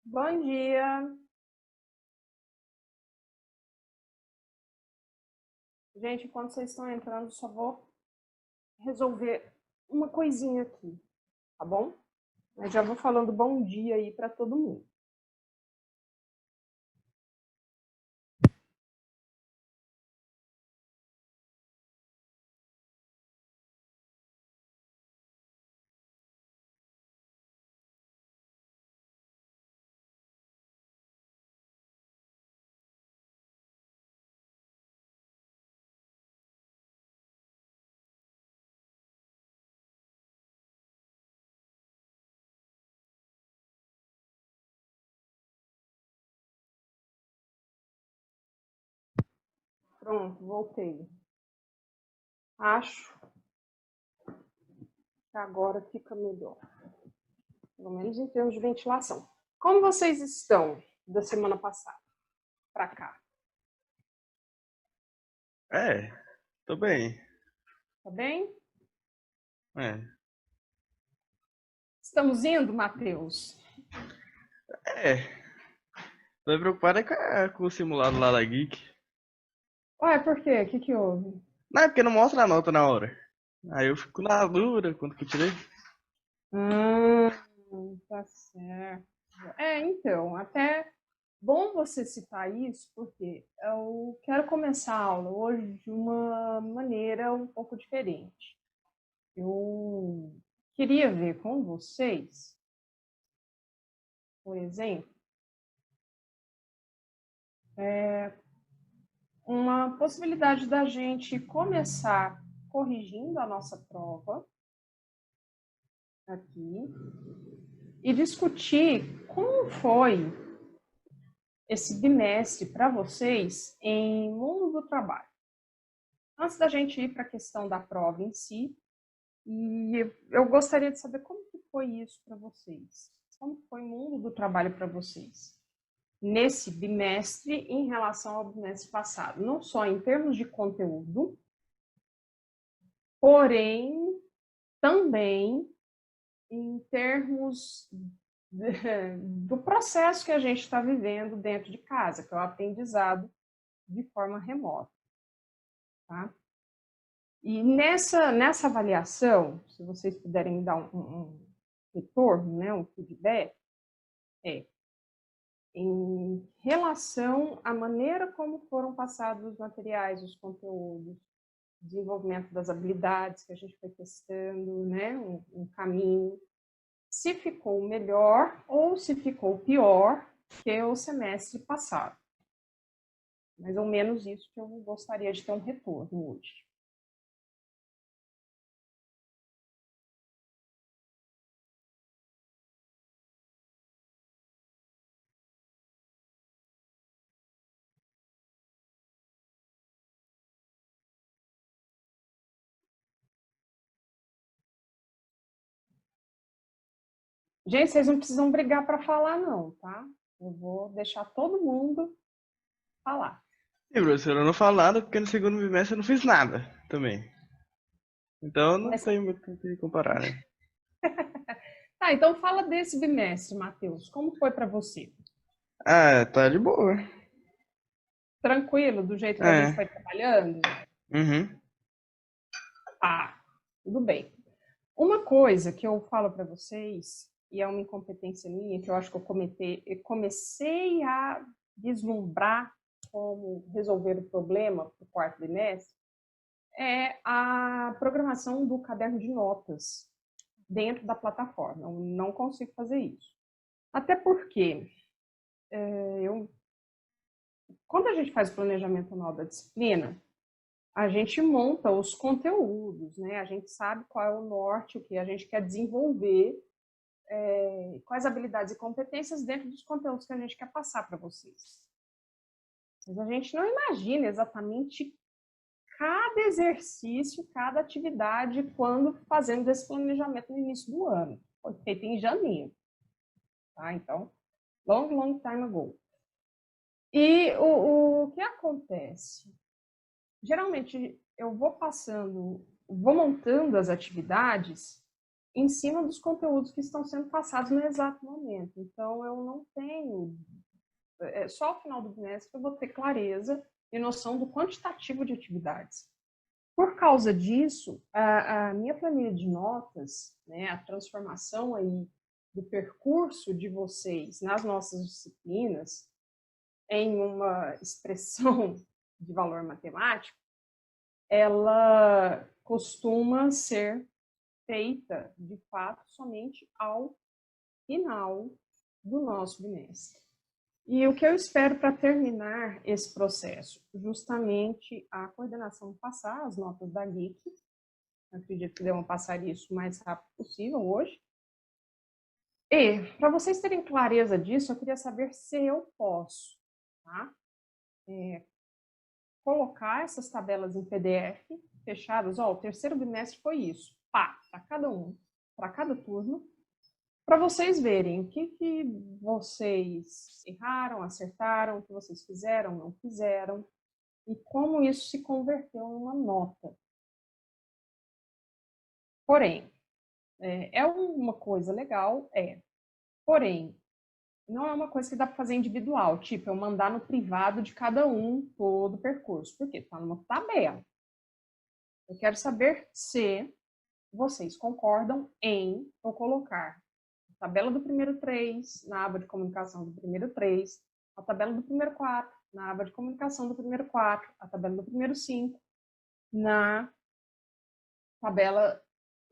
Bom dia. Gente, enquanto vocês estão entrando, só vou resolver uma coisinha aqui, tá bom? Mas já vou falando bom dia aí para todo mundo. Pronto, voltei. Acho que agora fica melhor. Pelo menos em termos de ventilação. Como vocês estão da semana passada para cá? É, tô bem. Tá bem? É, Estamos indo, Matheus? é. Tô preocupado é com o simulado lá da Geek. Ué, por quê? O que que houve? Não, é porque não mostra a nota na hora. Aí eu fico na dúvida quanto que eu tirei. Tá certo. Então, até bom você citar isso, porque eu quero começar a aula hoje de uma maneira um pouco diferente. Eu queria ver com vocês, por exemplo, uma possibilidade da gente começar corrigindo a nossa prova aqui e discutir como foi esse bimestre para vocês em mundo do trabalho. Antes da gente ir para a questão da prova em si, e eu gostaria de saber como que foi isso para vocês. Como foi o mundo do trabalho para vocês? Nesse bimestre em relação ao bimestre passado. Não só em termos de conteúdo, porém também em termos do processo que a gente está vivendo dentro de casa, que é o aprendizado de forma remota. Tá? E nessa avaliação, se vocês puderem me dar um retorno, né, um feedback, é em relação à maneira como foram passados os materiais, os conteúdos, desenvolvimento das habilidades que a gente foi testando, né, um caminho, se ficou melhor ou se ficou pior que o semestre passado. Mais ou menos isso que eu gostaria de ter um retorno hoje. Gente, vocês não precisam brigar para falar, não, tá? Eu vou deixar todo mundo falar. E, professor, eu não falo nada porque no segundo bimestre eu não fiz nada também. Então não Mas, tem muito o que comparar, né? tá, então fala desse bimestre, Matheus. Como foi para você? Ah, tá de boa. Tranquilo, do jeito que a gente É. foi trabalhando? Uhum. Ah, tudo bem. Uma coisa que eu falo para vocês, e é uma incompetência minha, que eu acho que eu comecei a vislumbrar como resolver o problema para o quarto bimestre, é a programação do caderno de notas dentro da plataforma. Eu não consigo fazer isso. Até porque quando a gente faz o planejamento anual da disciplina, a gente monta os conteúdos, né? A gente sabe qual é o norte, o que a gente quer desenvolver, quais habilidades e competências dentro dos conteúdos que a gente quer passar para vocês. Mas a gente não imagina exatamente cada exercício, cada atividade quando fazemos esse planejamento no início do ano. Foi feito em janeiro, tá? Então, long time ago. E o que acontece? Geralmente eu vou passando, vou montando as atividades em cima dos conteúdos que estão sendo passados no exato momento. Então, eu não tenho... só ao final do bimestre que eu vou ter clareza e noção do quantitativo de atividades. Por causa disso, a minha planilha de notas, né, a transformação aí do percurso de vocês nas nossas disciplinas em uma expressão de valor matemático, ela costuma ser feita, de fato, somente ao final do nosso bimestre. E o que eu espero para terminar esse processo? Justamente a coordenação passar as notas da GIC. Acredito que devam passar isso o mais rápido possível hoje. E, para vocês terem clareza disso, eu queria saber se eu posso, tá? Colocar essas tabelas em PDF fechadas. Ó, o terceiro bimestre foi isso. Pá, para cada um, para cada turno, para vocês verem o que vocês erraram, acertaram, o que vocês fizeram, não fizeram, e como isso se converteu em uma nota. Porém, é uma coisa legal, porém, não é uma coisa que dá para fazer individual, tipo, eu mandar no privado de cada um todo o percurso, porque está numa tabela. Eu quero saber se vocês concordam em eu colocar a tabela do primeiro 3 na aba de comunicação do primeiro 3, a tabela do primeiro 4 na aba de comunicação do primeiro 4, a tabela do primeiro 5 na tabela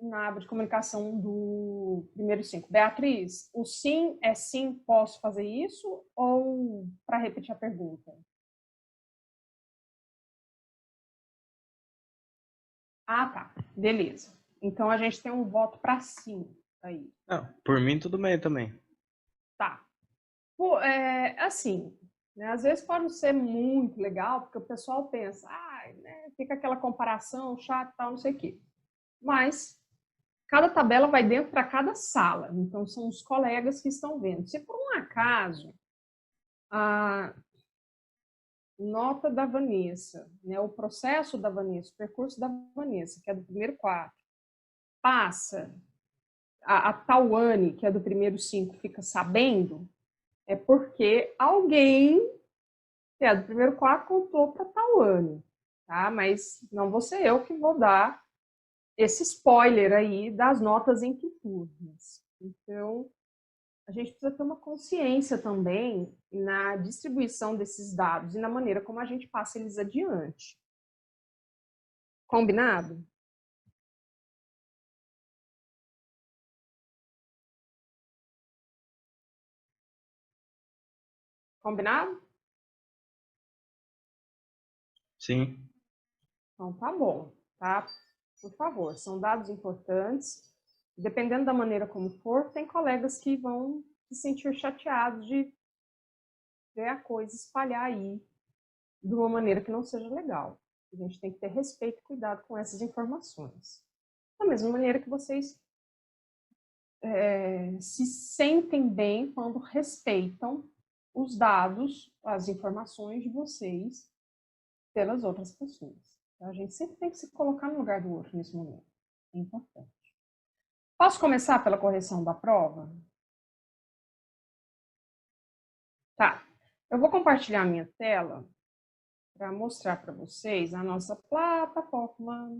na aba de comunicação do primeiro 5. Beatriz, o sim é sim, posso fazer isso? Ou para repetir a pergunta? Ah, tá. Beleza. Então a gente tem um voto para sim aí. Não, por mim tudo bem também. Tá. Pô, assim, né, às vezes pode não ser muito legal, porque o pessoal pensa, né, fica aquela comparação chata, tal, não sei o quê. Mas cada tabela vai dentro para cada sala, então são os colegas que estão vendo. Se por um acaso a nota da Vanessa, né, o processo da Vanessa, o percurso da Vanessa, que é do primeiro 4, passa, a Tauane, que é do primeiro 5, fica sabendo, é porque alguém que é do primeiro 4 contou para a Tauane, tá? Mas não vou ser eu que vou dar esse spoiler aí das notas entre turmas. Então, a gente precisa ter uma consciência também na distribuição desses dados e na maneira como a gente passa eles adiante. Combinado? Combinado? Sim. Então, tá bom, tá? Por favor, são dados importantes. Dependendo da maneira como for, tem colegas que vão se sentir chateados de ver a coisa espalhar aí de uma maneira que não seja legal. A gente tem que ter respeito e cuidado com essas informações. Da mesma maneira que vocês se sentem bem quando respeitam os dados, as informações de vocês pelas outras pessoas. A gente sempre tem que se colocar no lugar do outro nesse momento. É importante. Posso começar pela correção da prova? Tá. Eu vou compartilhar a minha tela para mostrar para vocês a nossa plataforma.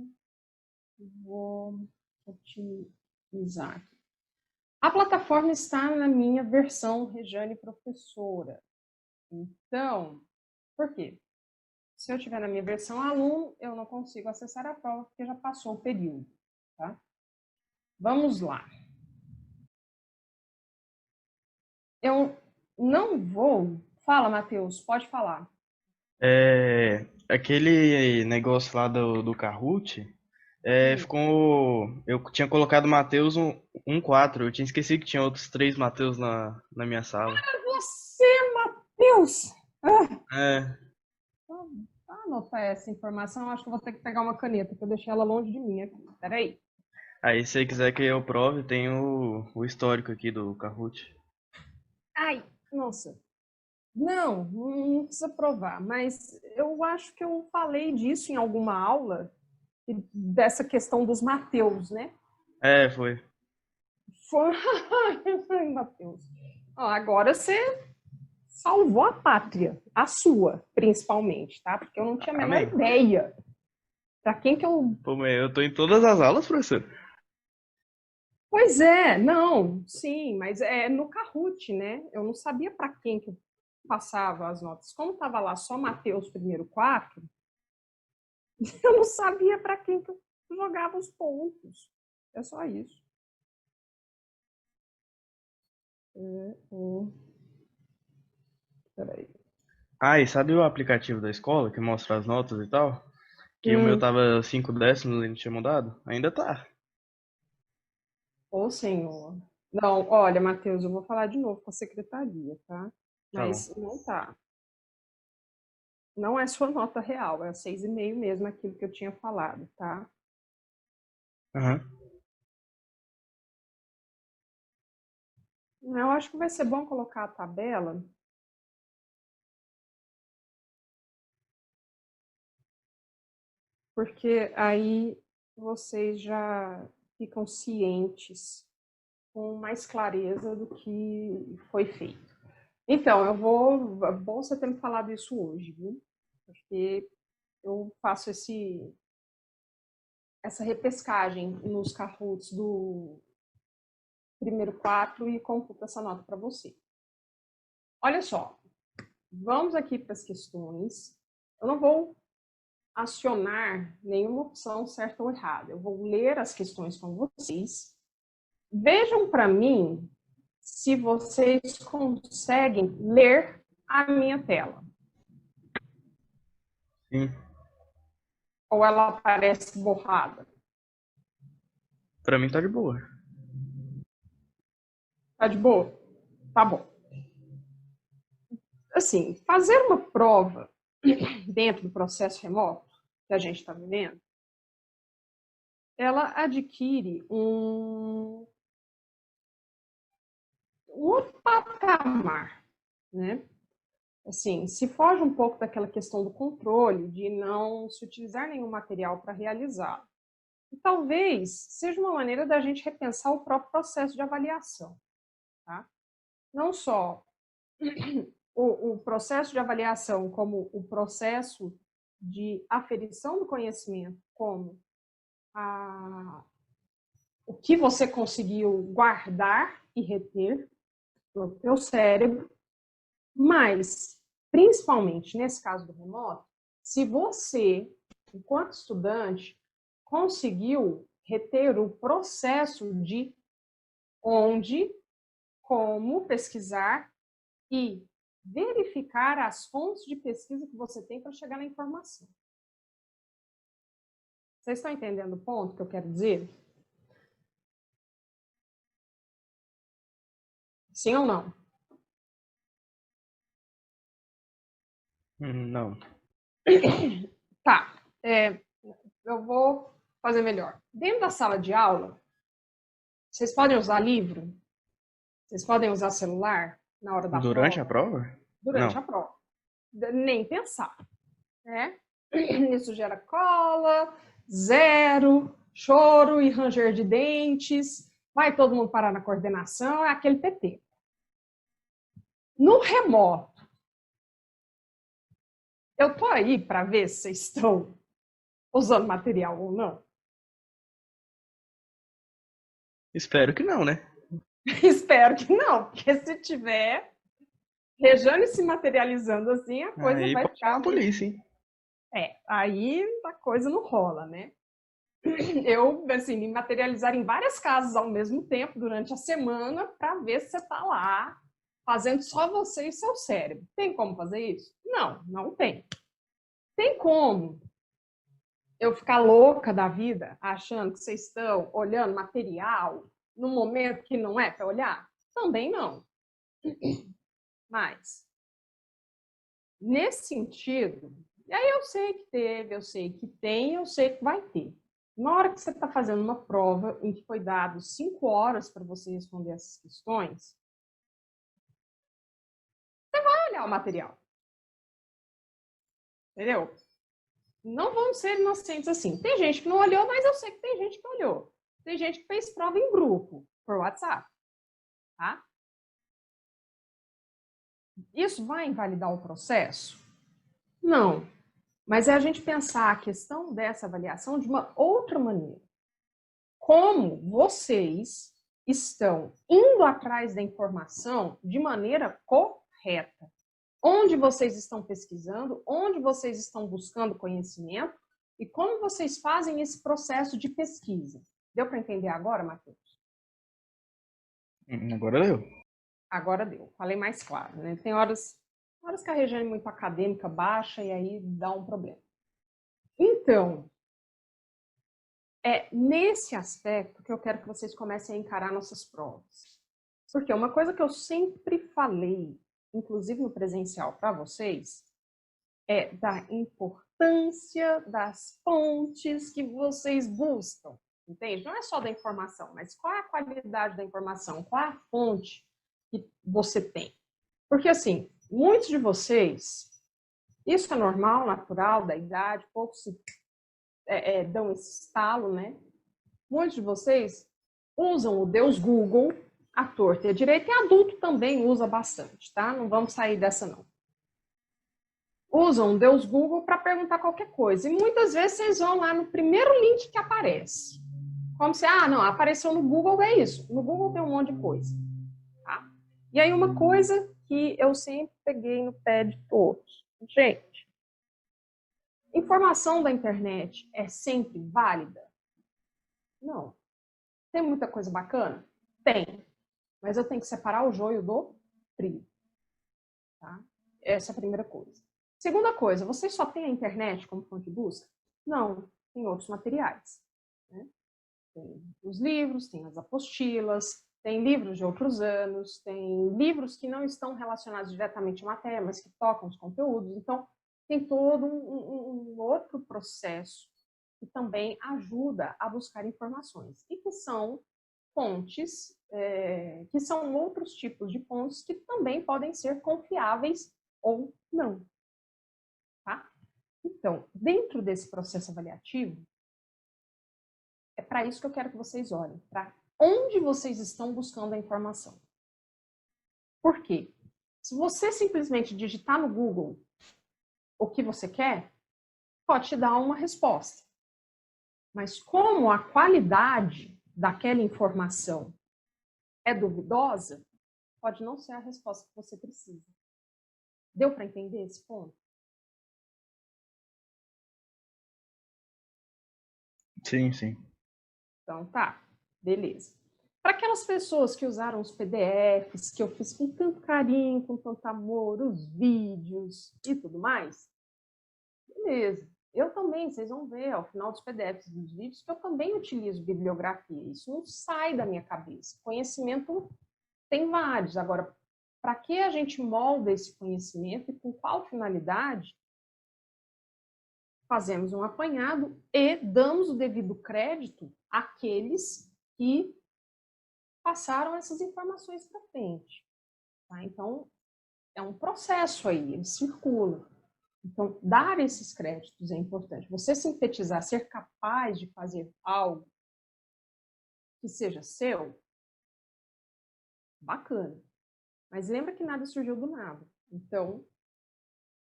Vou otimizar aqui. A plataforma está na minha versão Rejane Professora. Então, por quê? Se eu estiver na minha versão aluno, eu não consigo acessar a prova porque já passou o período. Tá? Vamos lá. Eu não vou... Fala, Matheus, pode falar. Aquele negócio lá do Kahoot, ficou. Eu tinha colocado Matheus 1-4. Eu tinha esquecido que tinha outros 3 Matheus na minha sala. Você, Matheus! É, Para anotar essa informação, acho que eu vou ter que pegar uma caneta, porque eu deixei ela longe de mim aqui. Peraí. aí se você quiser que eu prove, tem o histórico aqui do Kahoot. Ai, nossa. Não precisa provar, mas eu acho que eu falei disso em alguma aula, dessa questão dos Mateus, né? Foi. Foi... Matheus. Agora você salvou a pátria, a sua, principalmente, tá? Porque eu não tinha a menor Amém. ideia para quem que eu... Pô, mas eu tô em todas as aulas, professor. Pois é, não, sim, mas é no Kahoot, né? Eu não sabia para quem que eu passava as notas. Como estava lá só Mateus primeiro 4, eu não sabia para quem que eu jogava os pontos. É só isso. Peraí. Ah, e sabe o aplicativo da escola que mostra as notas e tal? Que o meu tava 5 décimos e não tinha mudado? Ainda tá. Ô, senhor. Não, olha, Matheus, eu vou falar de novo com a secretaria, tá? Tá bom. Mas não tá. Não é sua nota real, é 6,5 mesmo, aquilo que eu tinha falado, tá? Aham. Eu acho que vai ser bom colocar a tabela, porque aí vocês já ficam cientes com mais clareza do que foi feito. Então, bom você ter me falado isso hoje, viu? Porque eu faço essa repescagem nos Kahoots do primeiro 4 e computo essa nota para você. Olha só, vamos aqui para as questões. Eu não vou acionar nenhuma opção certa ou errada. Eu vou ler as questões com vocês. Vejam para mim se vocês conseguem ler a minha tela. Sim. Ou ela aparece borrada. Pra mim tá de boa. Tá de boa? Tá bom. Assim, fazer uma prova dentro do processo remoto que a gente está vivendo, ela adquire um outro patamar, né? Assim, se foge um pouco daquela questão do controle, de não se utilizar nenhum material para realizar. E talvez seja uma maneira da gente repensar o próprio processo de avaliação, tá? Não só o processo de avaliação como o processo de aferição do conhecimento, como o que você conseguiu guardar e reter no teu cérebro, mas, principalmente nesse caso do remoto, se você, enquanto estudante, conseguiu reter o processo de onde, como pesquisar e verificar as fontes de pesquisa que você tem para chegar na informação. Vocês estão entendendo o ponto que eu quero dizer? Sim ou não? Não. Tá. Eu vou fazer melhor. Dentro da sala de aula, vocês podem usar livro? Vocês podem usar celular na hora da Durante a prova? prova? Durante Não. a prova. Nem pensar, né? Isso gera cola, zero, choro e ranger de dentes. Vai todo mundo parar na coordenação, é aquele PT. No remoto, eu tô aí para ver se vocês estão usando material ou não. Espero que não, né? Espero que não, porque se tiver Rejane se materializando assim, a coisa Aí vai pode ficar chamar a meio... polícia, hein? Aí a coisa não rola, né? Eu, assim, me materializar em várias casas ao mesmo tempo durante a semana para ver se você está lá fazendo só você e seu cérebro. Tem como fazer isso? Não, não tem. Tem como eu ficar louca da vida achando que vocês estão olhando material num momento que não é para olhar? Também não. Mas, nesse sentido, e aí eu sei que teve, eu sei que tem, eu sei que vai ter. Na hora que você está fazendo uma prova em que foi dado 5 horas para você responder essas questões, você vai olhar o material. Entendeu? Não vamos ser inocentes assim. Tem gente que não olhou, mas eu sei que tem gente que olhou. Tem gente que fez prova em grupo. por WhatsApp, tá? Isso vai invalidar o processo? Não. Mas é a gente pensar a questão dessa avaliação de uma outra maneira. Como vocês estão indo atrás da informação de maneira correta? Onde vocês estão pesquisando, onde vocês estão buscando conhecimento e como vocês fazem esse processo de pesquisa. Deu para entender agora, Matheus? Agora deu. Agora deu. Falei mais claro, né? Tem horas que a região é muito acadêmica, baixa, e aí dá um problema. Então, é nesse aspecto que eu quero que vocês comecem a encarar nossas provas. Porque uma coisa que eu sempre falei, inclusive no presencial para vocês, é da importância das fontes que vocês buscam. Entende? Não é só da informação, mas qual é a qualidade da informação? Qual é a fonte que você tem? Porque, assim, muitos de vocês, isso é normal, natural, da idade, poucos se dão esse estalo, né? Muitos de vocês usam o Deus Google à torta e à direita, e adulto também usa bastante, tá? Não vamos sair dessa, não. Usam o Deus Google para perguntar qualquer coisa. E muitas vezes vocês vão lá no primeiro link que aparece. Como se, não, apareceu no Google, é isso. No Google tem um monte de coisa. Tá? E aí uma coisa que eu sempre peguei no pé de todos. Gente, informação da internet é sempre válida? Não. Tem muita coisa bacana? Tem. Mas eu tenho que separar o joio do trigo. Tá? Essa é a primeira coisa. Segunda coisa, vocês só têm a internet como fonte de busca? Não, tem outros materiais. Né? Tem os livros, tem as apostilas, tem livros de outros anos, tem livros que não estão relacionados diretamente à matéria, mas que tocam os conteúdos. Então, tem todo um outro processo que também ajuda a buscar informações. E que são fontes, que são outros tipos de fontes que também podem ser confiáveis ou não. Tá? Então, dentro desse processo avaliativo, é para isso que eu quero que vocês olhem, para onde vocês estão buscando a informação. Por quê? Se você simplesmente digitar no Google o que você quer, pode te dar uma resposta. Mas como a qualidade daquela informação é duvidosa, pode não ser a resposta que você precisa. Deu para entender esse ponto? Sim, sim. Então, tá, beleza. Para aquelas pessoas que usaram os PDFs, que eu fiz com tanto carinho, com tanto amor, os vídeos e tudo mais, beleza. Eu também, vocês vão ver ao final dos PDFs e dos vídeos que eu também utilizo bibliografia. Isso não sai da minha cabeça. Conhecimento tem vários. Agora, para que a gente molda esse conhecimento e com qual finalidade? Fazemos um apanhado e damos o devido crédito àqueles que passaram essas informações para frente. Tá? Então, é um processo aí, ele circula. Então, dar esses créditos é importante. Você sintetizar, ser capaz de fazer algo que seja seu, bacana. Mas lembra que nada surgiu do nada. Então,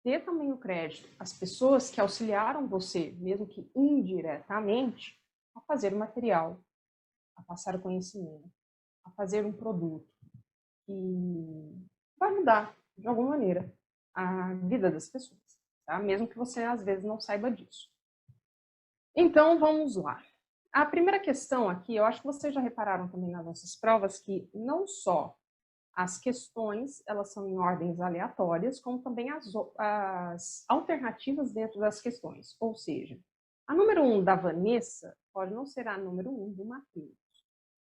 dê também o crédito às pessoas que auxiliaram você, mesmo que indiretamente, a fazer o material, a passar o conhecimento, a fazer um produto que vai mudar, de alguma maneira, a vida das pessoas, tá? Mesmo que você, às vezes, não saiba disso. Então, vamos lá. A primeira questão aqui, eu acho que vocês já repararam também nas nossas provas que não só as questões, elas são em ordens aleatórias, como também as alternativas dentro das questões. Ou seja, a número 1 da Vanessa pode não ser a número 1 do Matheus.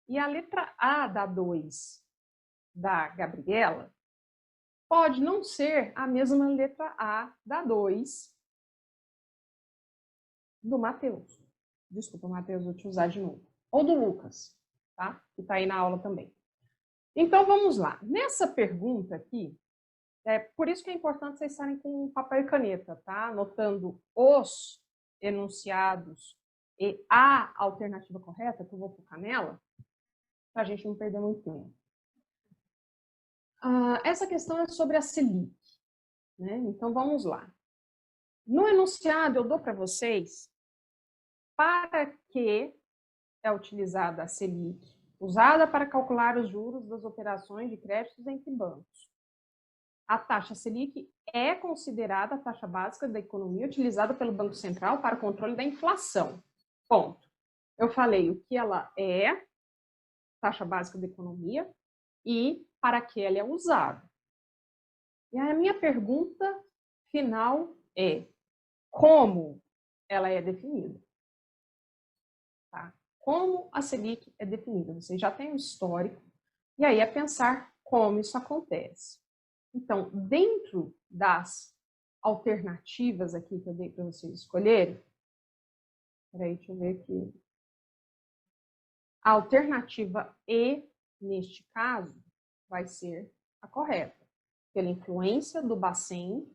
E a letra A da 2 da Gabriela pode não ser a mesma letra A da 2 do Matheus. Desculpa, Matheus, vou te usar de novo. Ou do Lucas, tá? Que está aí na aula também. Então, vamos lá. Nessa pergunta aqui, por isso que é importante vocês estarem com papel e caneta, tá? Anotando os enunciados e a alternativa correta, que eu vou focar nela, para a gente não perder muito tempo. Essa questão é sobre a Selic, né? Então, vamos lá. No enunciado, eu dou para vocês para que é utilizada a Selic, usada para calcular os juros das operações de créditos entre bancos. A taxa Selic é considerada a taxa básica da economia utilizada pelo Banco Central para o controle da inflação. Ponto. Eu falei o que ela é, taxa básica da economia, e para que ela é usada. E a minha pergunta final é: como ela é definida? Tá? Como a Selic é definida? Você já tem um histórico, e aí é pensar como isso acontece. Então, dentro das alternativas aqui que eu dei para vocês escolherem, peraí, deixa eu ver aqui. A alternativa E, neste caso, vai ser a correta. Pela influência do Bacen,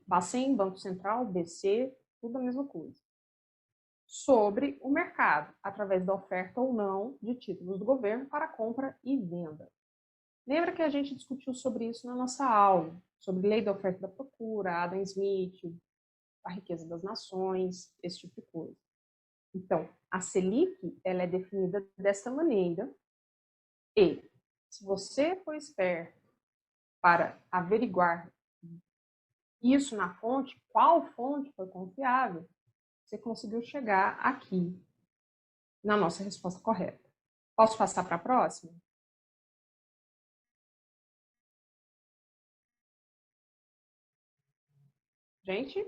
Banco Central, BC, tudo a mesma coisa, sobre o mercado, através da oferta ou não de títulos do governo para compra e venda. Lembra que a gente discutiu sobre isso na nossa aula, sobre lei da oferta e da procura, Adam Smith, a riqueza das nações, esse tipo de coisa. Então, a Selic, ela é definida dessa maneira e, se você for esperto para averiguar isso na fonte, qual fonte foi confiável, você conseguiu chegar aqui na nossa resposta correta. Posso passar para a próxima? Gente,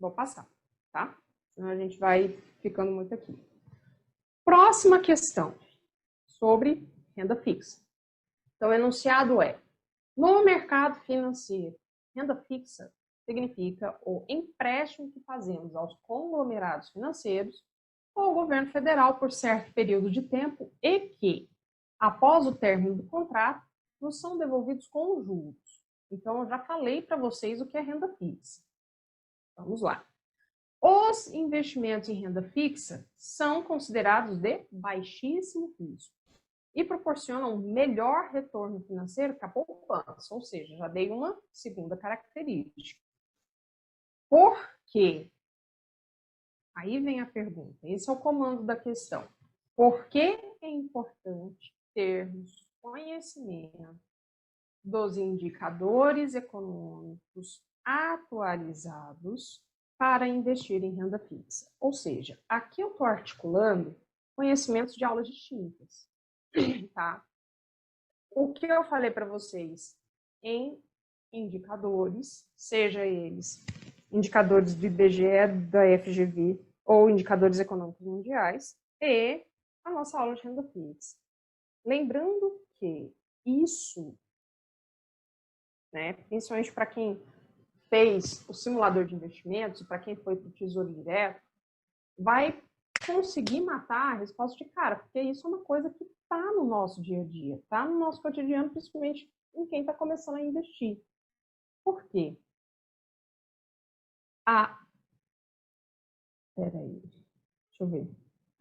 vou passar, tá? Senão a gente vai ficando muito aqui. Próxima questão, sobre renda fixa. Então, o enunciado é: no mercado financeiro, renda fixa significa o empréstimo que fazemos aos conglomerados financeiros ou ao governo federal por certo período de tempo e que, após o término do contrato, nos são devolvidos com juros. Então, eu já falei para vocês o que é renda fixa. Vamos lá. Os investimentos em renda fixa são considerados de baixíssimo risco e proporcionam melhor retorno financeiro que a poupança, ou seja, já dei uma segunda característica. Por quê? Aí vem a pergunta, esse é o comando da questão. Por que é importante termos conhecimento dos indicadores econômicos atualizados para investir em renda fixa? Ou seja, aqui eu estou articulando conhecimentos de aulas distintas, tá? O que eu falei para vocês em indicadores, seja eles indicadores do IBGE, da FGV ou indicadores econômicos mundiais, e a nossa aula de renda fixa. Lembrando que isso, né, principalmente para quem fez o simulador de investimentos, para quem foi para o Tesouro Direto, vai conseguir matar a resposta de cara, porque isso é uma coisa que está no nosso dia a dia, está no nosso cotidiano, principalmente em quem está começando a investir. Por quê? Peraí, deixa eu ver.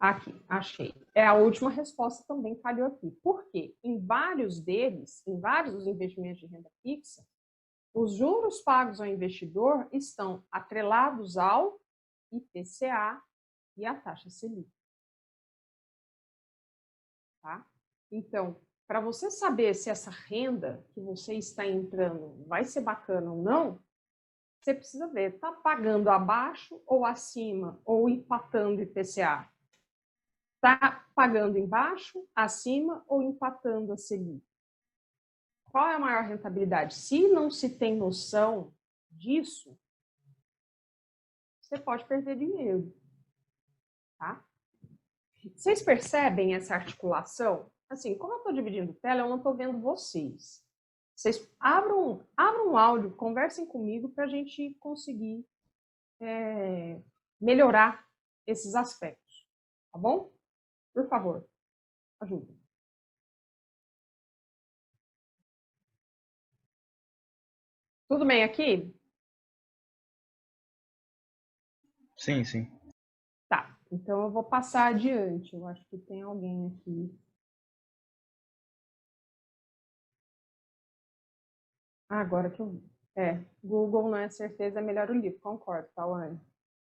Aqui, achei. É a última resposta também falhou aqui. Por quê? Em vários deles, em vários dos investimentos de renda fixa, os juros pagos ao investidor estão atrelados ao IPCA e à taxa Selic. Tá? Então, para você saber se essa renda que você está entrando vai ser bacana ou não, você precisa ver, está pagando abaixo ou acima, ou empatando IPCA? Está pagando embaixo, acima ou empatando a Selic? Qual é a maior rentabilidade? Se não se tem noção disso, você pode perder dinheiro. Tá? Vocês percebem essa articulação? Assim, como eu estou dividindo tela, eu não estou vendo vocês. Vocês abram um áudio, conversem comigo para a gente conseguir melhorar esses aspectos. Tá bom? Por favor, ajuda. Tudo bem aqui? Sim, sim. Tá. Então, eu vou passar adiante. Eu acho que tem alguém aqui. Agora que eu vi. Google não é certeza, é melhor o livro. Concordo, Tawane.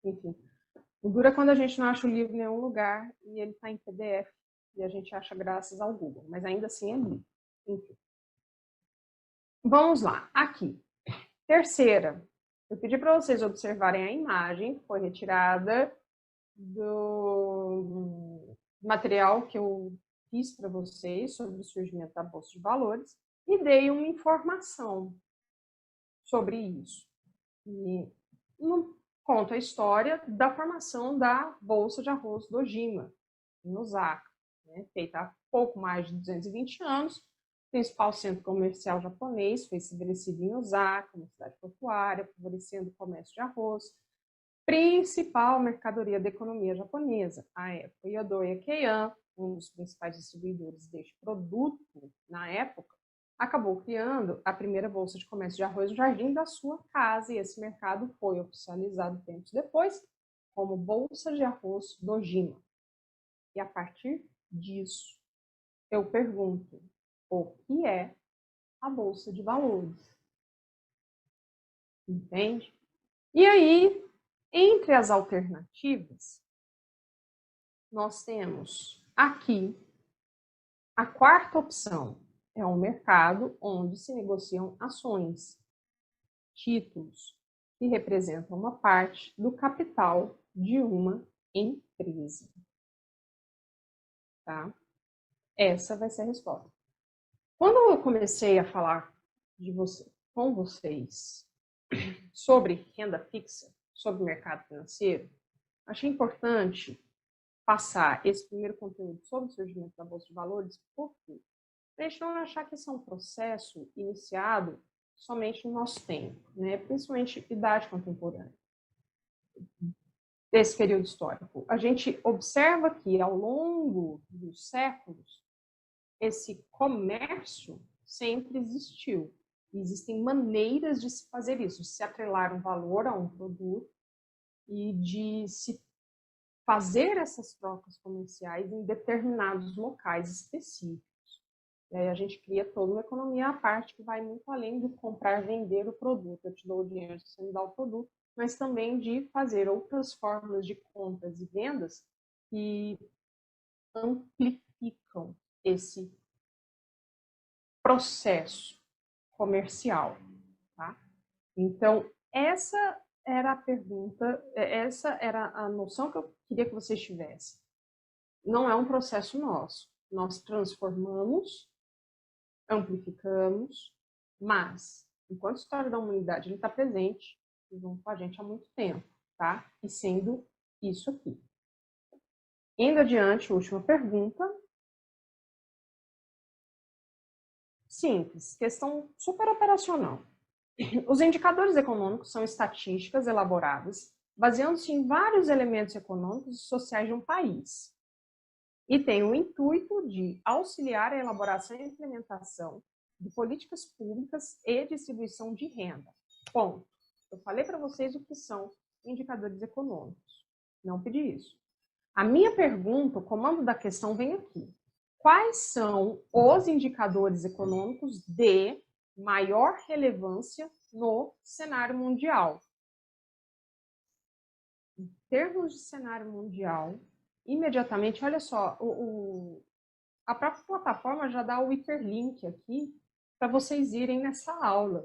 Enfim. O duro é quando a gente não acha o livro em nenhum lugar e ele está em PDF e a gente acha graças ao Google. Mas ainda assim é livro. Enfim. Vamos lá. Aqui. Terceira. Eu pedi para vocês observarem a imagem que foi retirada do material que eu fiz para vocês sobre o surgimento da Bolsa de Valores e dei uma informação sobre isso. E conto a história da formação da Bolsa de Arroz do Ojima, em Osaka, né, feita há pouco mais de 220 anos. O principal centro comercial japonês foi estabelecido em Osaka, uma cidade portuária, favorecendo o comércio de arroz, principal mercadoria da economia japonesa. À época, Yodoya Keian, um dos principais distribuidores deste produto na época, acabou criando a primeira bolsa de comércio de arroz no jardim da sua casa, e esse mercado foi oficializado tempos depois como Bolsa de Arroz Dojima. E a partir disso, eu pergunto, o que é a Bolsa de Valores? Entende? E aí, entre as alternativas, nós temos aqui a quarta opção. É um mercado onde se negociam ações, títulos, que representam uma parte do capital de uma empresa. Tá? Essa vai ser a resposta. Quando eu comecei a falar com vocês sobre renda fixa, sobre mercado financeiro, achei importante passar esse primeiro conteúdo sobre o surgimento da Bolsa de Valores, por quê? Para a gente não achar que esse é um processo iniciado somente no nosso tempo, né? Principalmente idade contemporânea, desse período histórico. A gente observa que, ao longo dos séculos, esse comércio sempre existiu. Existem maneiras de se fazer isso, de se atrelar um valor a um produto e de se fazer essas trocas comerciais em determinados locais específicos. E aí a gente cria toda uma economia à parte que vai muito além de comprar e vender o produto. Eu te dou o dinheiro, você me dá o produto, mas também de fazer outras formas de compras e vendas que amplificam esse processo comercial. Tá? Então, essa era a pergunta, essa era a noção que eu queria que vocês tivessem. Não é um processo nosso. Nós transformamos, amplificamos, mas, enquanto a história da humanidade está presente, junto com a gente há muito tempo, tá? E sendo isso aqui. Indo adiante, última pergunta. Simples, questão super operacional. Os indicadores econômicos são estatísticas elaboradas baseando-se em vários elementos econômicos e sociais de um país e têm o intuito de auxiliar a elaboração e implementação de políticas públicas e distribuição de renda. Ponto. Eu falei para vocês o que são indicadores econômicos. Não pedi isso. A minha pergunta, o comando da questão vem aqui. Quais são os indicadores econômicos de maior relevância no cenário mundial? Em termos de cenário mundial, imediatamente, olha só, a própria plataforma já dá o hiperlink aqui para vocês irem nessa aula.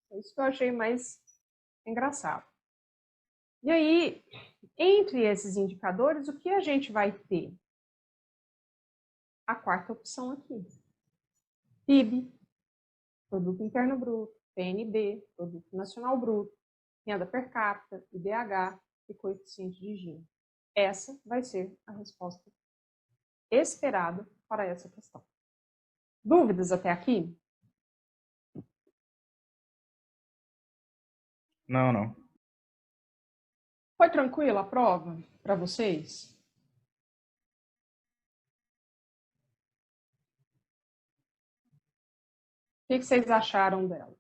É isso que eu achei mais engraçado. E aí, entre esses indicadores, o que a gente vai ter? A quarta opção aqui. PIB, Produto Interno Bruto, PNB, Produto Nacional Bruto, renda per capita, IDH e coeficiente de Gini. Essa vai ser a resposta esperada para essa questão. Dúvidas até aqui? Não. Foi tranquila a prova para vocês? O que vocês acharam dela?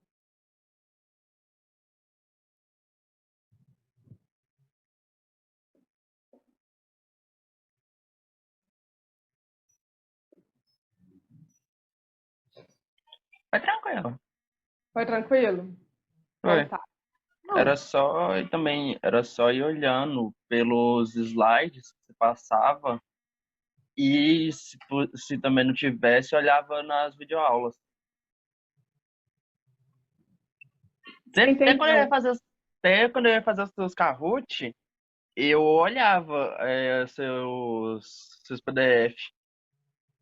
Foi tranquilo. Foi tranquilo? Então Foi. tá. Era Não, só, e também, era só ir olhando pelos slides que você passava e se também não tivesse, olhava nas videoaulas. você Até quando eu ia entendeu? fazer, até quando eu ia fazer os seus Kahoot, eu olhava seus PDF.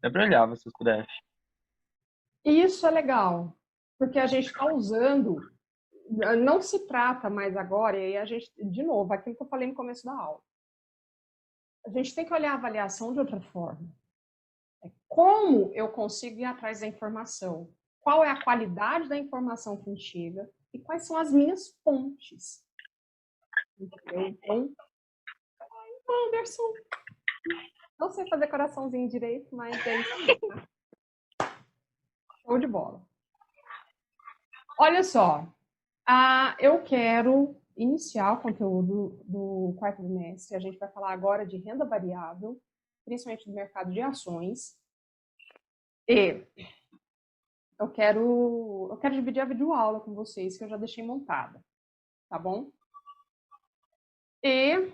Sempre olhava seus PDF. E isso é legal, porque a gente está usando, não se trata mais agora, e aí a gente, de novo, aquilo que eu falei no começo da aula. A gente tem que olhar a avaliação de outra forma. Como eu consigo ir atrás da informação? Qual é a qualidade da informação que me chega? E quais são as minhas fontes? Entendeu? Então, Anderson, não sei fazer coraçãozinho direito, mas é isso aí. Show de bola. Olha só, eu quero iniciar o conteúdo do quarto trimestre. A gente vai falar agora de renda variável, principalmente do mercado de ações. E eu quero dividir a videoaula com vocês, que eu já deixei montada, tá bom? E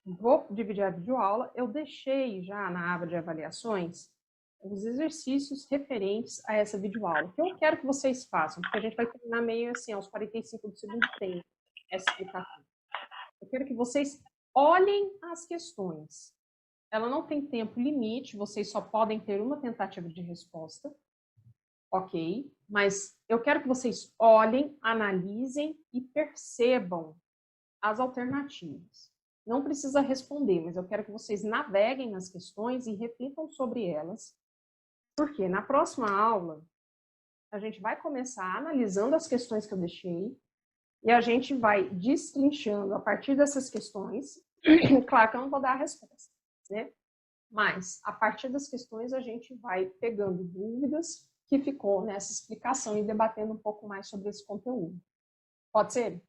vou dividir a videoaula. Eu deixei já na aba de avaliações os exercícios referentes a essa videoaula, que eu quero que vocês façam, porque a gente vai terminar meio assim, aos 45 do segundo tempo, essa explicação. Eu quero que vocês olhem as questões. Ela não tem tempo limite, vocês só podem ter uma tentativa de resposta, ok? Mas eu quero que vocês olhem, analisem e percebam as alternativas. Não precisa responder, mas eu quero que vocês naveguem nas questões e reflitam sobre elas, porque na próxima aula a gente vai começar analisando as questões que eu deixei e a gente vai destrinchando a partir dessas questões. Claro que eu não vou dar a resposta, né? Mas a partir das questões a gente vai pegando dúvidas que ficou nessa explicação e debatendo um pouco mais sobre esse conteúdo. Pode ser?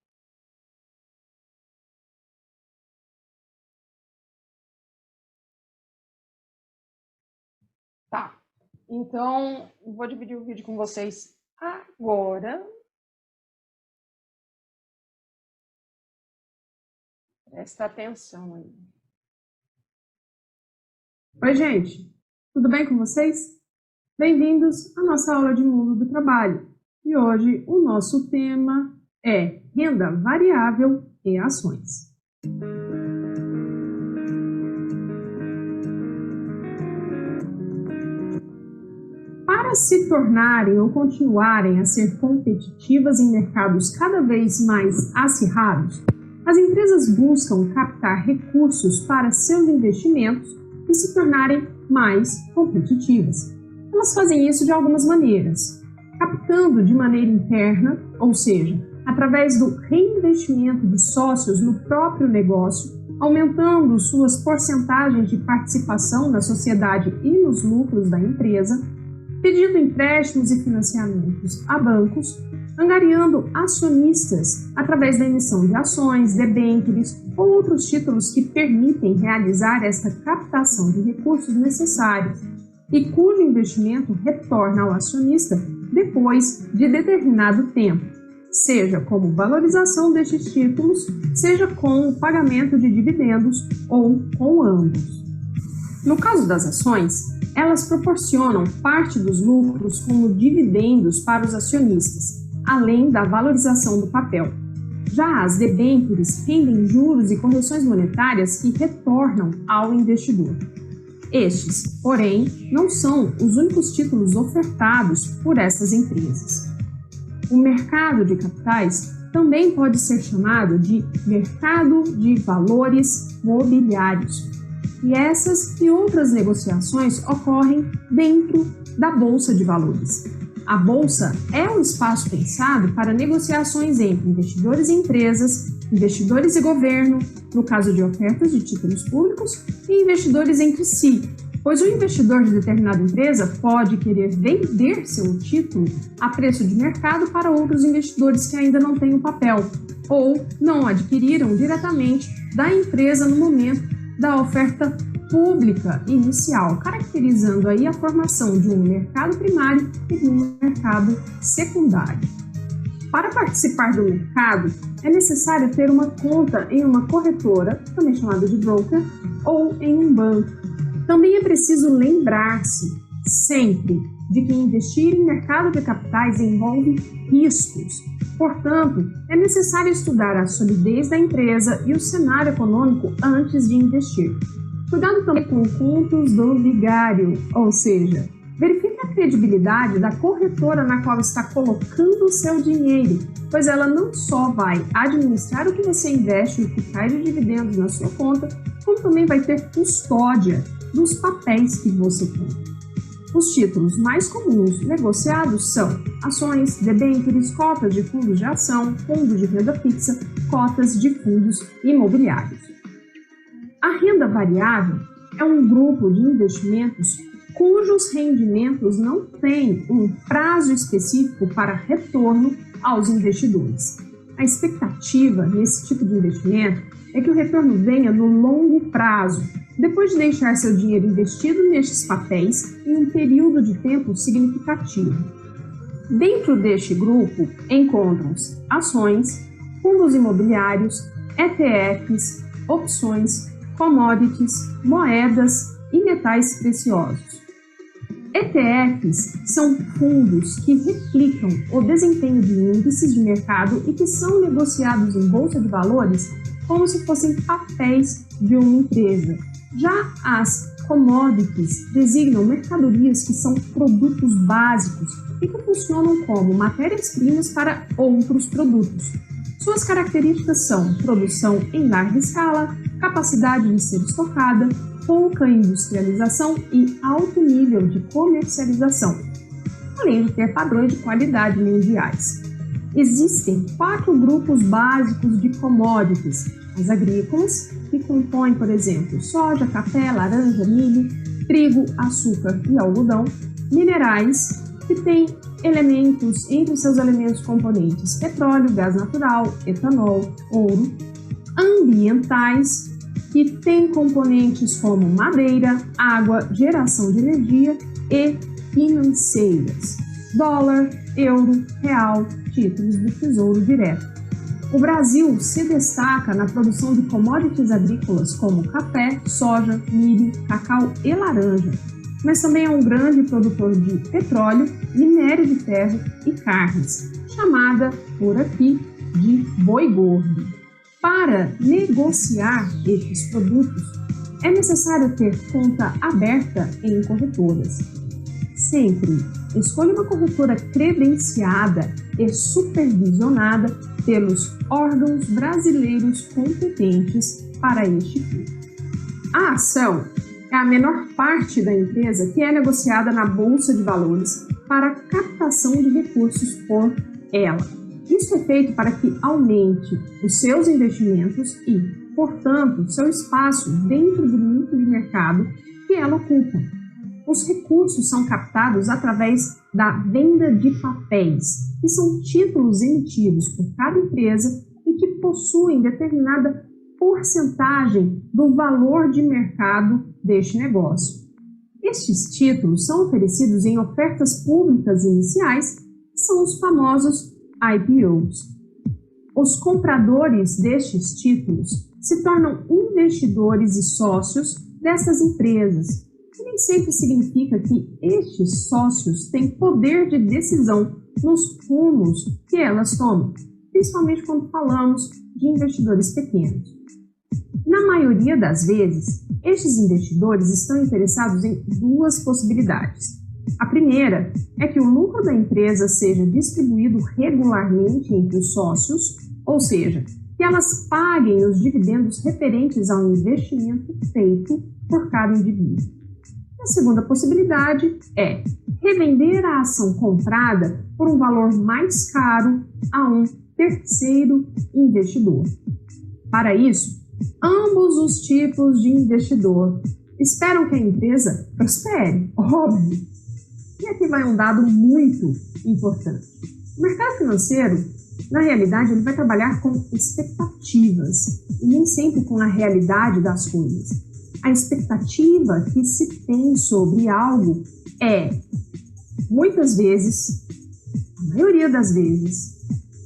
Tá. Então, vou dividir o vídeo com vocês agora. Presta atenção aí. Oi, gente. Tudo bem com vocês? Bem-vindos à nossa aula de mundo do trabalho. E hoje o nosso tema é renda variável e ações. Para se tornarem ou continuarem a ser competitivas em mercados cada vez mais acirrados, as empresas buscam captar recursos para seus investimentos e se tornarem mais competitivas. Elas fazem isso de algumas maneiras, captando de maneira interna, ou seja, através do reinvestimento de sócios no próprio negócio, aumentando suas porcentagens de participação na sociedade e nos lucros da empresa, pedindo empréstimos e financiamentos a bancos, angariando acionistas através da emissão de ações, debêntures ou outros títulos que permitem realizar esta captação de recursos necessários e cujo investimento retorna ao acionista depois de determinado tempo, seja como valorização destes títulos, seja com o pagamento de dividendos ou com ambos. No caso das ações, elas proporcionam parte dos lucros como dividendos para os acionistas, além da valorização do papel. Já as debêntures rendem juros e correções monetárias que retornam ao investidor. Estes, porém, não são os únicos títulos ofertados por essas empresas. O mercado de capitais também pode ser chamado de mercado de valores mobiliários. E essas e outras negociações ocorrem dentro da Bolsa de Valores. A Bolsa é um espaço pensado para negociações entre investidores e empresas, investidores e governo, no caso de ofertas de títulos públicos, e investidores entre si, pois o investidor de determinada empresa pode querer vender seu título a preço de mercado para outros investidores que ainda não têm o papel, ou não adquiriram diretamente da empresa no momento da oferta pública inicial, caracterizando aí a formação de um mercado primário e de um mercado secundário. Para participar do mercado, é necessário ter uma conta em uma corretora, também chamada de broker, ou em um banco. Também é preciso lembrar-se, sempre, de que investir em mercado de capitais envolve riscos. Portanto, é necessário estudar a solidez da empresa e o cenário econômico antes de investir. Cuidado também com contos do vigário, ou seja, verifique a credibilidade da corretora na qual está colocando o seu dinheiro, pois ela não só vai administrar o que você investe e o que cai de dividendos na sua conta, como também vai ter custódia dos papéis que você tem. Os títulos mais comuns negociados são ações, debêntures, cotas de fundos de ação, fundos de renda fixa, cotas de fundos imobiliários. A renda variável é um grupo de investimentos cujos rendimentos não têm um prazo específico para retorno aos investidores. A expectativa nesse tipo de investimento é que o retorno venha no longo prazo, depois de deixar seu dinheiro investido nestes papéis em um período de tempo significativo. Dentro deste grupo encontram-se ações, fundos imobiliários, ETFs, opções, commodities, moedas e metais preciosos. ETFs são fundos que replicam o desempenho de índices de mercado e que são negociados em bolsa de valores como se fossem papéis de uma empresa. Já as commodities designam mercadorias que são produtos básicos e que funcionam como matérias-primas para outros produtos. Suas características são produção em larga escala, capacidade de ser estocada, pouca industrialização e alto nível de comercialização, além de ter padrões de qualidade mundiais. Existem 4 grupos básicos de commodities: as agrícolas, que compõem, por exemplo, soja, café, laranja, milho, trigo, açúcar e algodão; minerais, que têm elementos, entre seus elementos componentes, petróleo, gás natural, etanol, ouro; ambientais, que têm componentes como madeira, água, geração de energia; e financeiras, dólar, euro, real, títulos do Tesouro Direto. O Brasil se destaca na produção de commodities agrícolas como café, soja, milho, cacau e laranja, mas também é um grande produtor de petróleo, minério de ferro e carnes, chamada por aqui de boi gordo. Para negociar estes produtos, é necessário ter conta aberta em corretoras. Sempre escolha uma corretora credenciada e supervisionada pelos órgãos brasileiros competentes para este fim. A ação é a menor parte da empresa que é negociada na Bolsa de Valores para captação de recursos por ela. Isso é feito para que aumente os seus investimentos e, portanto, seu espaço dentro do nicho de mercado que ela ocupa. Os recursos são captados através da venda de papéis, que são títulos emitidos por cada empresa e que possuem determinada porcentagem do valor de mercado deste negócio. Estes títulos são oferecidos em ofertas públicas iniciais, que são os famosos IPOs. Os compradores destes títulos se tornam investidores e sócios dessas empresas, que nem sempre significa que estes sócios têm poder de decisão nos rumos que elas tomam, principalmente quando falamos de investidores pequenos. Na maioria das vezes, estes investidores estão interessados em 2 possibilidades. A primeira é que o lucro da empresa seja distribuído regularmente entre os sócios, ou seja, que elas paguem os dividendos referentes ao investimento feito por cada indivíduo. A segunda possibilidade é revender a ação comprada por um valor mais caro a um terceiro investidor. Para isso, ambos os tipos de investidor esperam que a empresa prospere, óbvio. E aqui vai um dado muito importante. O mercado financeiro, na realidade, ele vai trabalhar com expectativas e nem sempre com a realidade das coisas. a expectativa que se tem sobre algo é, muitas vezes, a maioria das vezes,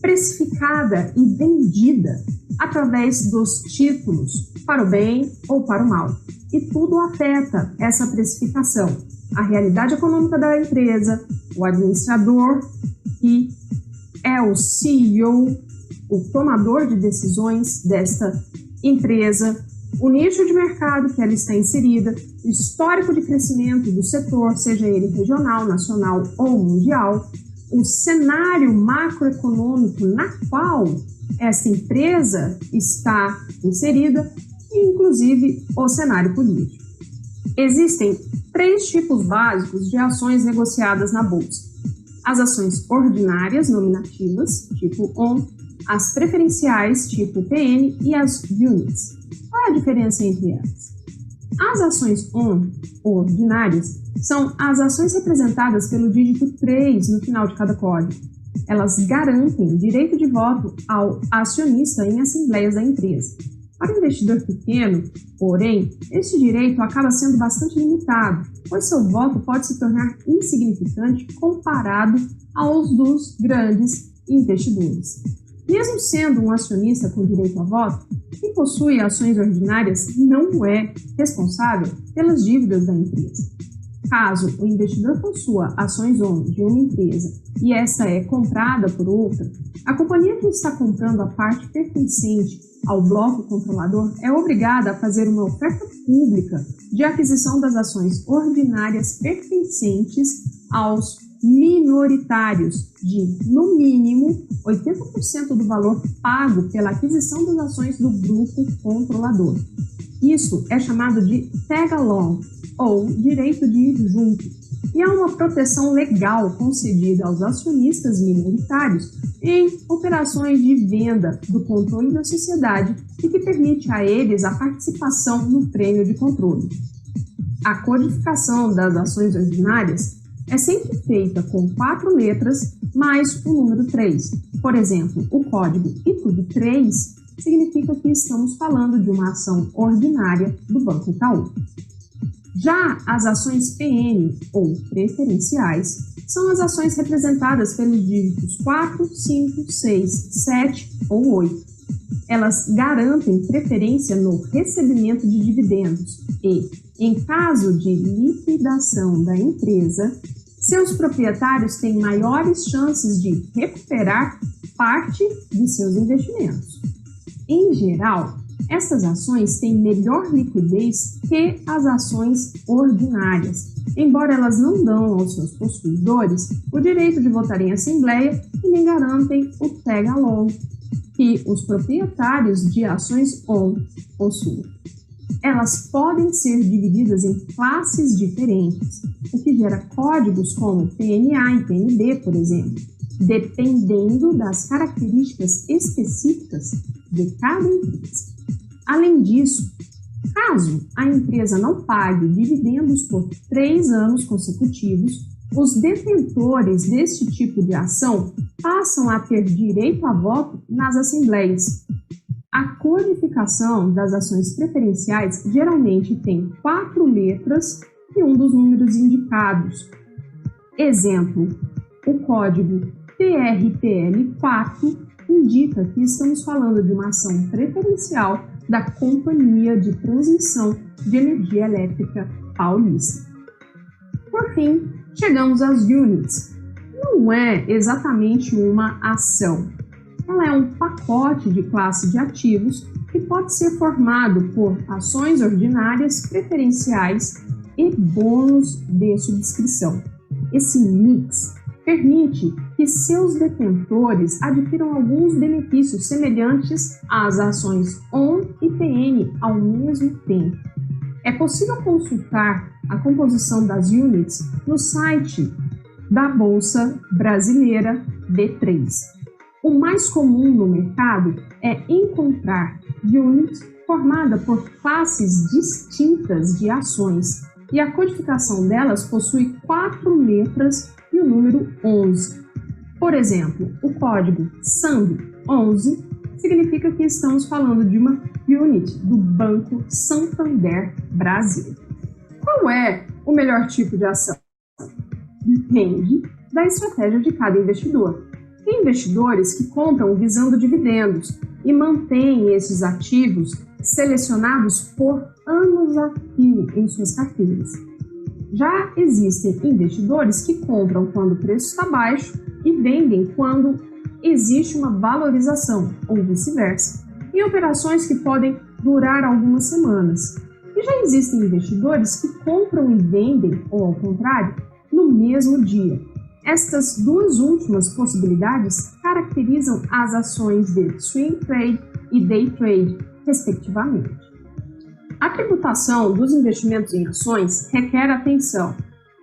precificada e vendida através dos títulos para o bem ou para o mal. E tudo afeta essa precificação. A realidade econômica da empresa, o administrador, que é o CEO, o tomador de decisões desta empresa, o nicho de mercado que ela está inserida, o histórico de crescimento do setor, seja ele regional, nacional ou mundial, o cenário macroeconômico na qual essa empresa está inserida e, inclusive, o cenário político. Existem 3 tipos básicos de ações negociadas na Bolsa. As ações ordinárias, nominativas, tipo ON, as preferenciais, tipo PN, e as units. Qual é a diferença entre elas? As ações ON, ou ordinárias, são as ações representadas pelo dígito 3 no final de cada código. Elas garantem direito de voto ao acionista em assembleias da empresa. Para o investidor pequeno, porém, este direito acaba sendo bastante limitado, pois seu voto pode se tornar insignificante comparado aos dos grandes investidores. Mesmo sendo um acionista com direito a voto, quem possui ações ordinárias não é responsável pelas dívidas da empresa. Caso o investidor possua ações ON de uma empresa e esta é comprada por outra, a companhia que está comprando a parte pertencente ao bloco controlador é obrigada a fazer uma oferta pública de aquisição das ações ordinárias pertencentes aos minoritários de, no mínimo, 80% do valor pago pela aquisição das ações do grupo controlador. Isso é chamado de tag-along, ou direito de ir junto, e é uma proteção legal concedida aos acionistas minoritários em operações de venda do controle da sociedade e que permite a eles a participação no prêmio de controle. A codificação das ações ordinárias é sempre feita com 4 letras mais o número 3. Por exemplo, o código ITUB3 significa que estamos falando de uma ação ordinária do Banco Itaú. Já as ações PN, ou preferenciais, são as ações representadas pelos dígitos 4, 5, 6, 7 ou 8. Elas garantem preferência no recebimento de dividendos e, em caso de liquidação da empresa, seus proprietários têm maiores chances de recuperar parte de seus investimentos. Em geral, essas ações têm melhor liquidez que as ações ordinárias, embora elas não dão aos seus possuidores o direito de votar em assembleia e nem garantem o tag-along que os proprietários de ações ON possuem. Elas podem ser divididas em classes diferentes, o que gera códigos como PNA e PNB, por exemplo, dependendo das características específicas de cada empresa. Além disso, caso a empresa não pague dividendos por 3 anos consecutivos, os detentores deste tipo de ação passam a ter direito a voto nas assembleias. A codificação das ações preferenciais geralmente tem 4 letras e um dos números indicados. Exemplo, o código TRPL4 indica que estamos falando de uma ação preferencial da Companhia de Transmissão de Energia Elétrica Paulista. Por fim, chegamos às units. Não é exatamente uma ação. Ela é um pacote de classe de ativos que pode ser formado por ações ordinárias, preferenciais e bônus de subscrição. Esse mix permite que seus detentores adquiram alguns benefícios semelhantes às ações ON e PN ao mesmo tempo. É possível consultar a composição das units no site da Bolsa Brasileira B3. O mais comum no mercado é encontrar unit formada por classes distintas de ações e a codificação delas possui 4 letras e o número 11. Por exemplo, o código SAMB11 significa que estamos falando de uma unit do Banco Santander Brasil. Qual é o melhor tipo de ação? Depende da estratégia de cada investidor. Tem investidores que compram visando dividendos e mantêm esses ativos selecionados por anos a fio em suas carteiras. Já existem investidores que compram quando o preço está baixo e vendem quando existe uma valorização, ou vice-versa, em operações que podem durar algumas semanas. E já existem investidores que compram e vendem, ou ao contrário, no mesmo dia. Estas duas últimas possibilidades caracterizam as ações de swing trade e day trade, respectivamente. A tributação dos investimentos em ações requer atenção,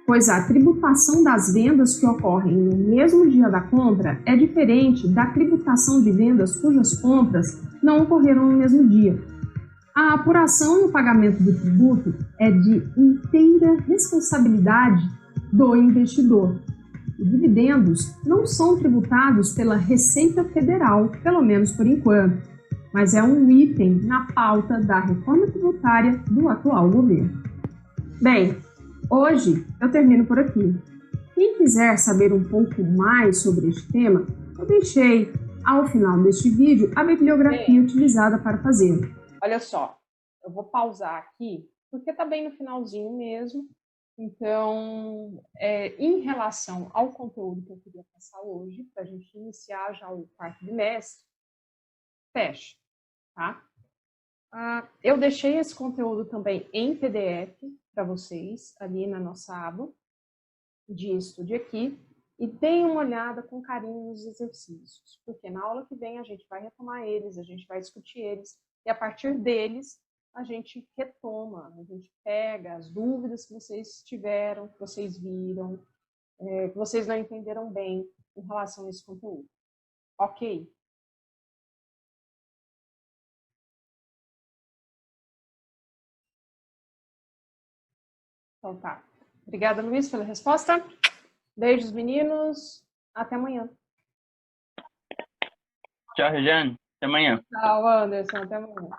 pois a tributação das vendas que ocorrem no mesmo dia da compra é diferente da tributação de vendas cujas compras não ocorreram no mesmo dia. A apuração e o pagamento do tributo é de inteira responsabilidade do investidor. Os dividendos não são tributados pela Receita Federal, pelo menos por enquanto, mas é um item na pauta da reforma tributária do atual governo. Bem, hoje eu termino por aqui. Quem quiser saber um pouco mais sobre este tema, eu deixei ao final deste vídeo a bibliografia utilizada para fazê-lo. Olha só, eu vou pausar aqui, porque está bem no finalzinho mesmo. Então, em relação ao conteúdo que eu queria passar hoje, para a gente iniciar já o quarto bimestre, fecha, tá? Eu deixei esse conteúdo também em PDF para vocês, ali na nossa aba de estude aqui, e deem uma olhada com carinho nos exercícios, porque na aula que vem a gente vai retomar eles, a gente vai discutir eles, e a partir deles a gente retoma, a gente pega as dúvidas que vocês tiveram, que vocês viram, que vocês não entenderam bem em relação a esse conteúdo. Ok? Então tá. Obrigada, Luiz, pela resposta. Beijos, meninos. Até amanhã. Tchau, Regiane. Até amanhã. Tchau, Anderson. Até amanhã.